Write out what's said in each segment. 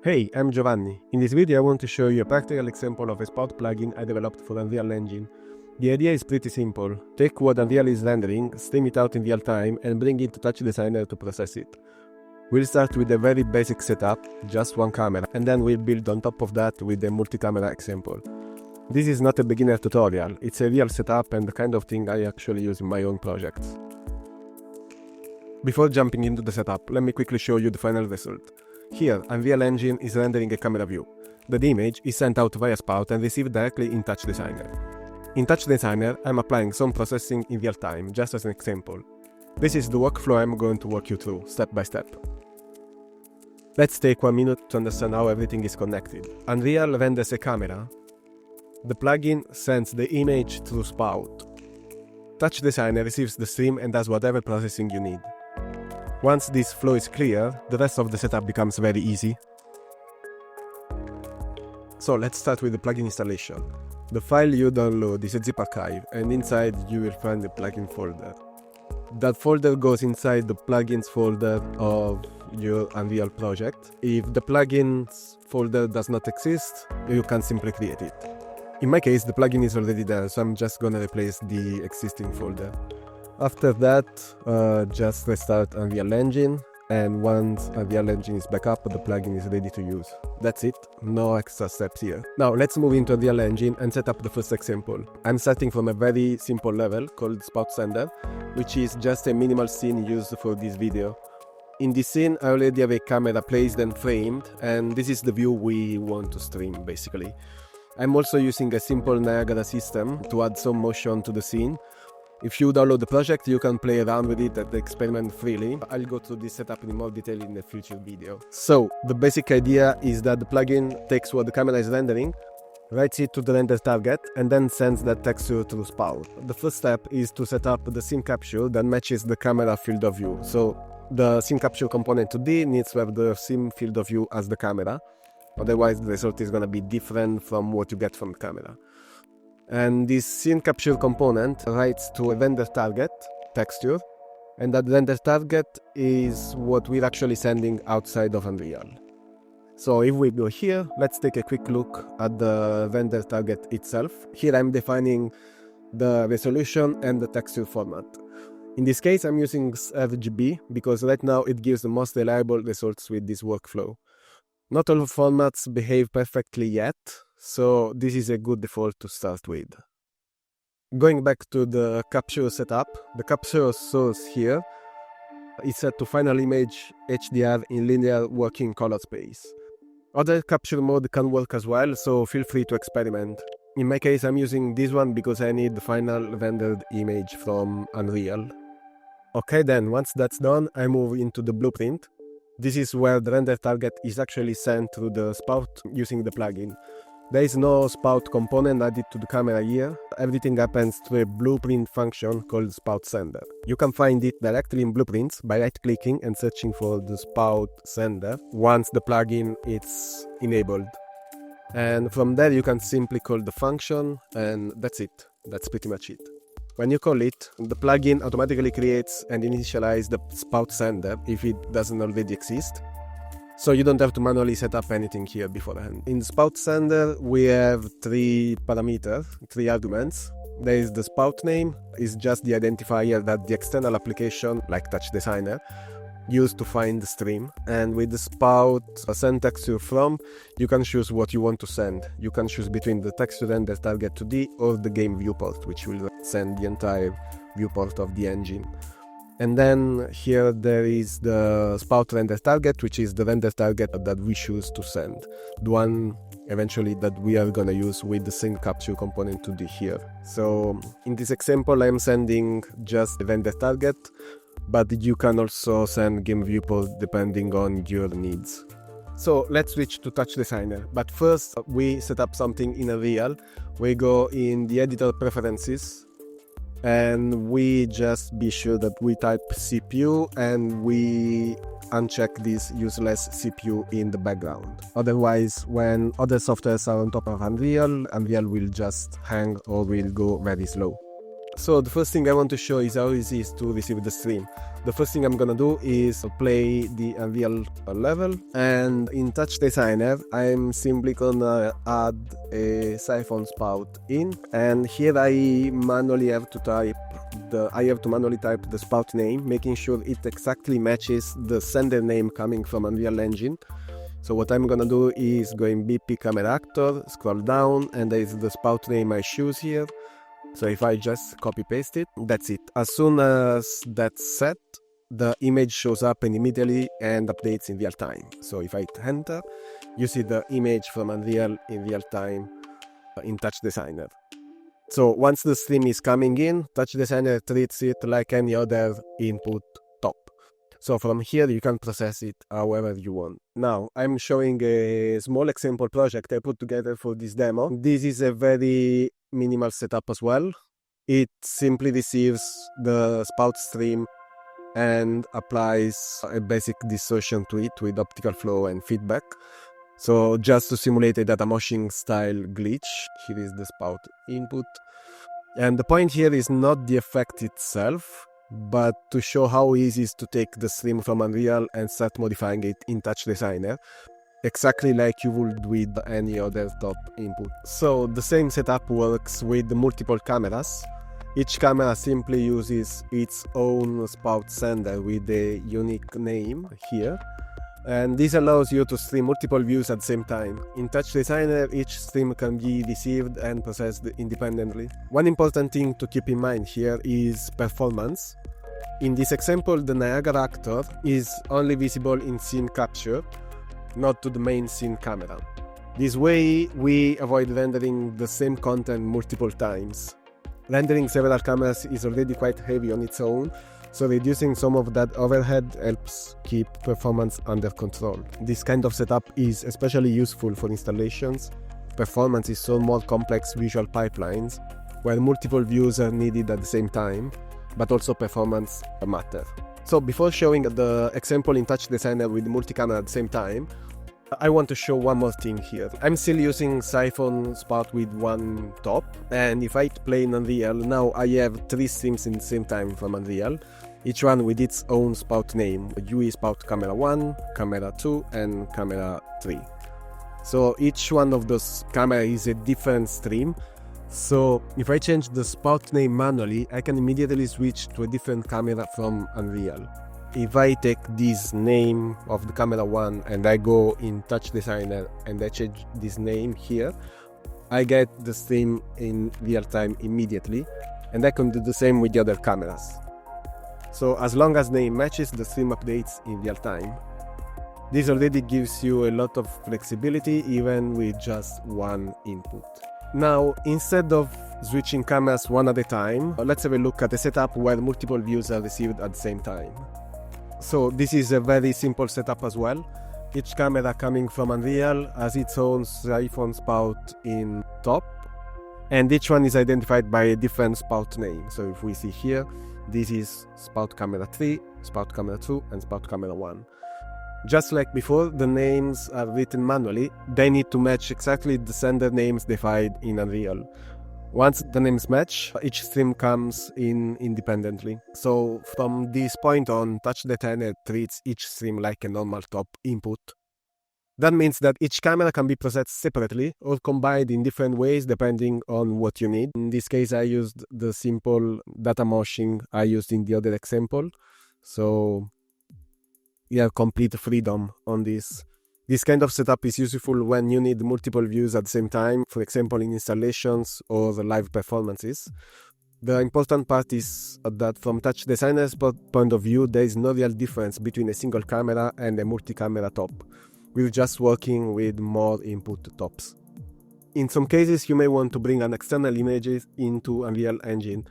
Hey, I'm Giovanni. In this video I want to show you a practical example of a Spout plugin I developed for Unreal Engine. The idea is pretty simple. Take what Unreal is rendering, stream it out in real time and bring it to TouchDesigner to process it. We'll start with a very basic setup, just one camera, and then we'll build on top of that with a multi-camera example. This is not a beginner tutorial, it's a real setup and the kind of thing I actually use in my own projects. Before jumping into the setup, let me quickly show you the final result. Here, Unreal Engine is rendering a camera view. The image is sent out via Spout and received directly in TouchDesigner. In TouchDesigner, I'm applying some processing in real time, just as an example. This is the workflow I'm going to walk you through, step by step. Let's take 1 minute to understand how everything is connected. Unreal renders a camera. The plugin sends the image through Spout. TouchDesigner receives the stream and does whatever processing you need. Once this flow is clear, the rest of the setup becomes very easy. So let's start with the plugin installation. The file you download is a zip archive and inside you will find the plugin folder. That folder goes inside the plugins folder of your Unreal project. If the plugins folder does not exist, you can simply create it. In my case, the plugin is already there, so I'm just gonna replace the existing folder. After that, just restart Unreal Engine, and once Unreal Engine is back up, the plugin is ready to use. That's it, no extra steps here. Now let's move into Unreal Engine and set up the first example. I'm starting from a very simple level called Spout Sender, which is just a minimal scene used for this video. In this scene, I already have a camera placed and framed, and this is the view we want to stream basically. I'm also using a simple Niagara system to add some motion to the scene. If you download the project, you can play around with it and experiment freely. I'll go through this setup in more detail in a future video. So, the basic idea is that the plugin takes what the camera is rendering, writes it to the render target, and then sends that texture through Spout. The first step is to set up the scene capture that matches the camera field of view. So, the scene capture component 2D needs to have the same field of view as the camera. Otherwise, the result is going to be different from what you get from the camera. And this scene capture component writes to a render target texture, and that render target is what we're actually sending outside of Unreal. So if we go here, let's take a quick look at the render target itself. Here I'm defining the resolution and the texture format. In this case, I'm using RGB because right now it gives the most reliable results with this workflow. Not all formats behave perfectly yet, so this is a good default to start with. Going back to the capture setup, the capture source here is set to final image HDR in linear working color space. Other capture mode can work as well, so feel free to experiment. In my case, I'm using this one because I need the final rendered image from Unreal. Okay, then once that's done, I move into the blueprint. This is where the render target is actually sent through the Spout using the plugin. There is no Spout component added to the camera here. Everything happens through a blueprint function called Spout Sender. You can find it directly in Blueprints by right-clicking and searching for the Spout Sender once the plugin is enabled. And from there you can simply call the function, and that's it. That's pretty much it. When you call it, the plugin automatically creates and initializes the Spout Sender if it doesn't already exist. So you don't have to manually set up anything here beforehand. In Spout Sender, we have 3 parameters, 3 arguments. There is the Spout name, is just the identifier that the external application, like TouchDesigner, used to find the stream. And with the Spout send texture from, you can choose what you want to send. You can choose between the texture render target 2D or the game viewport, which will send the entire viewport of the engine. And then here there is the Spout render target, which is the render target that we choose to send. The one eventually that we are gonna use with the scene capture component 2D here. So in this example, I'm sending just the render target, but you can also send game viewport depending on your needs. So let's switch to TouchDesigner, but first we set up something in Unreal. We go in the editor preferences and we just be sure that we type CPU and we uncheck this useless CPU in the background. Otherwise, when other softwares are on top of Unreal will just hang or will go very slow. So the first thing I want to show is how easy it is to receive the stream. The first thing I'm gonna do is play the Unreal level, and in TouchDesigner I'm simply gonna add a siphon spout in, and here I manually have to type the spout name, making sure it exactly matches the sender name coming from Unreal Engine. So what I'm gonna do is go in BP camera actor, scroll down, and there is the spout name I choose here. So if I just copy paste it, that's it. As soon as that's set, the image shows up immediately and updates in real time. So if I hit enter, you see the image from Unreal in real time in TouchDesigner. So once the stream is coming in, TouchDesigner treats it like any other input top. So from here you can process it however you want. Now I'm showing a small example project I put together for this demo. This is a very minimal setup as well. It simply receives the spout stream and applies a basic distortion to it with optical flow and feedback. So just to simulate a data moshing style glitch, here is the spout input. And the point here is not the effect itself, but to show how easy it is to take the stream from Unreal and start modifying it in TouchDesigner, exactly like you would with any other top input. So the same setup works with multiple cameras. Each camera simply uses its own spout sender with a unique name here, and this allows you to stream multiple views at the same time. In TouchDesigner, each stream can be received and processed independently. One important thing to keep in mind here is performance. In this example, the Niagara actor is only visible in scene capture, not to the main scene camera. This way, we avoid rendering the same content multiple times. Rendering several cameras is already quite heavy on its own, so reducing some of that overhead helps keep performance under control. This kind of setup is especially useful for installations. Performance is so more complex visual pipelines, where multiple views are needed at the same time, but also performance matter. So before showing the example in TouchDesigner with multi-camera at the same time, I want to show one more thing here. I'm still using siphon spout with one top, and if I play in Unreal, now I have 3 streams in the same time from Unreal, each one with its own spout name: UE spout camera 1, camera 2, and camera 3. So each one of those cameras is a different stream. So if I change the spout name manually, I can immediately switch to a different camera from Unreal. If I take this name of the camera 1 and I go in TouchDesigner and I change this name here, I get the stream in real time immediately, and I can do the same with the other cameras. So as long as name matches, the stream updates in real time. This already gives you a lot of flexibility even with just one input. Now, instead of switching cameras one at a time, let's have a look at a setup where multiple views are received at the same time. So this is a very simple setup as well. Each camera coming from Unreal has its own siphon spout in top, and each one is identified by a different spout name. So if we see here, this is spout camera 3, spout camera 2, and spout camera 1. Just like before, the names are written manually. They need to match exactly the sender names defined in Unreal. Once the names match, each stream comes in independently. So from this point on, TouchDesigner treats each stream like a normal top input. That means that each camera can be processed separately or combined in different ways depending on what you need. In this case, I used the simple data moshing I used in the other example. So you have complete freedom on this. This kind of setup is useful when you need multiple views at the same time, for example in installations or live performances. The important part is that from TouchDesigner's point of view, there is no real difference between a single camera and a multi-camera top. We're just working with more input tops. In some cases, you may want to bring an external image into Unreal Engine.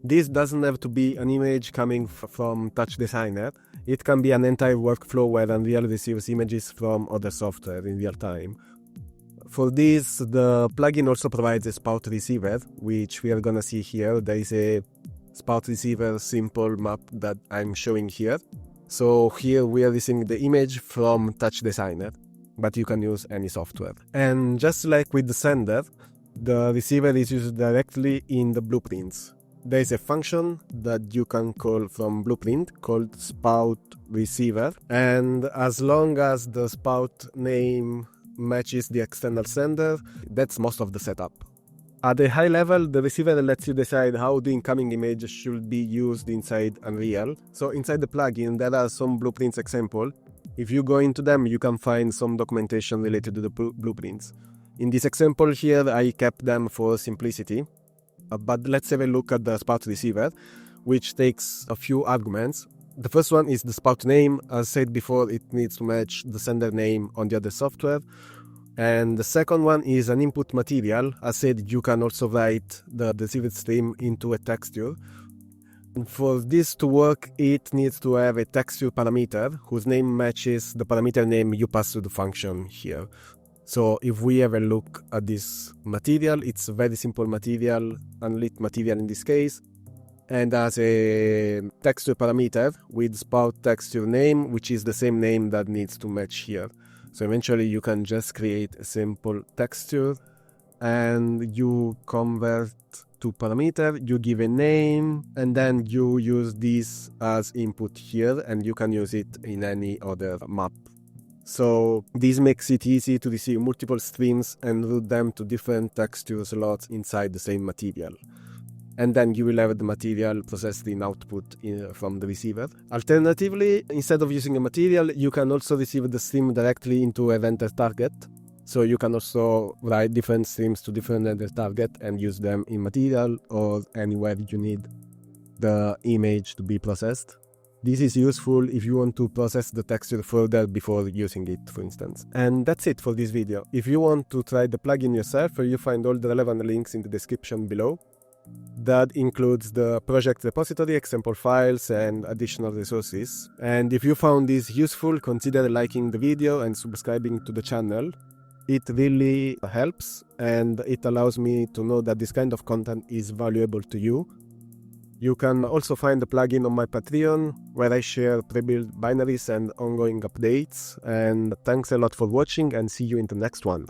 This doesn't have to be an image coming from TouchDesigner. It can be an entire workflow where Unreal receives images from other software in real time. For this, the plugin also provides a spout receiver, which we are gonna see here. There is a spout receiver simple map that I'm showing here. So here we are receiving the image from TouchDesigner, but you can use any software. And just like with the sender, the receiver is used directly in the blueprints. There's a function that you can call from Blueprint called Spout Receiver, and as long as the Spout name matches the external sender, that's most of the setup. At a high level, the receiver lets you decide how the incoming image should be used inside Unreal. So inside the plugin, there are some blueprints example. If you go into them, you can find some documentation related to the blueprints. In this example here, I kept them for simplicity. But let's have a look at the Spout receiver, which takes a few arguments. The first one is the Spout name. As said before, it needs to match the sender name on the other software. And the second one is an input material. As said, you can also write the received stream into a texture. And for this to work, it needs to have a texture parameter whose name matches the parameter name you pass to the function here. So if we have a look at this material, it's a very simple material, unlit material in this case, and has a texture parameter with Spout texture name, which is the same name that needs to match here. So eventually you can just create a simple texture and you convert to parameter, you give a name, and then you use this as input here, and you can use it in any other map. So this makes it easy to receive multiple streams and route them to different texture slots inside the same material. And then you will have the material processed in output from the receiver. Alternatively, instead of using a material, you can also receive the stream directly into a render target. So you can also write different streams to different render target and use them in material or anywhere you need the image to be processed. This is useful if you want to process the texture further before using it, for instance. And that's it for this video. If you want to try the plugin yourself, you find all the relevant links in the description below. That includes the project repository, example files, and additional resources. And if you found this useful, consider liking the video and subscribing to the channel. It really helps, and it allows me to know that this kind of content is valuable to you. You can also find the plugin on my Patreon, where I share pre-built binaries and ongoing updates. And thanks a lot for watching, and see you in the next one.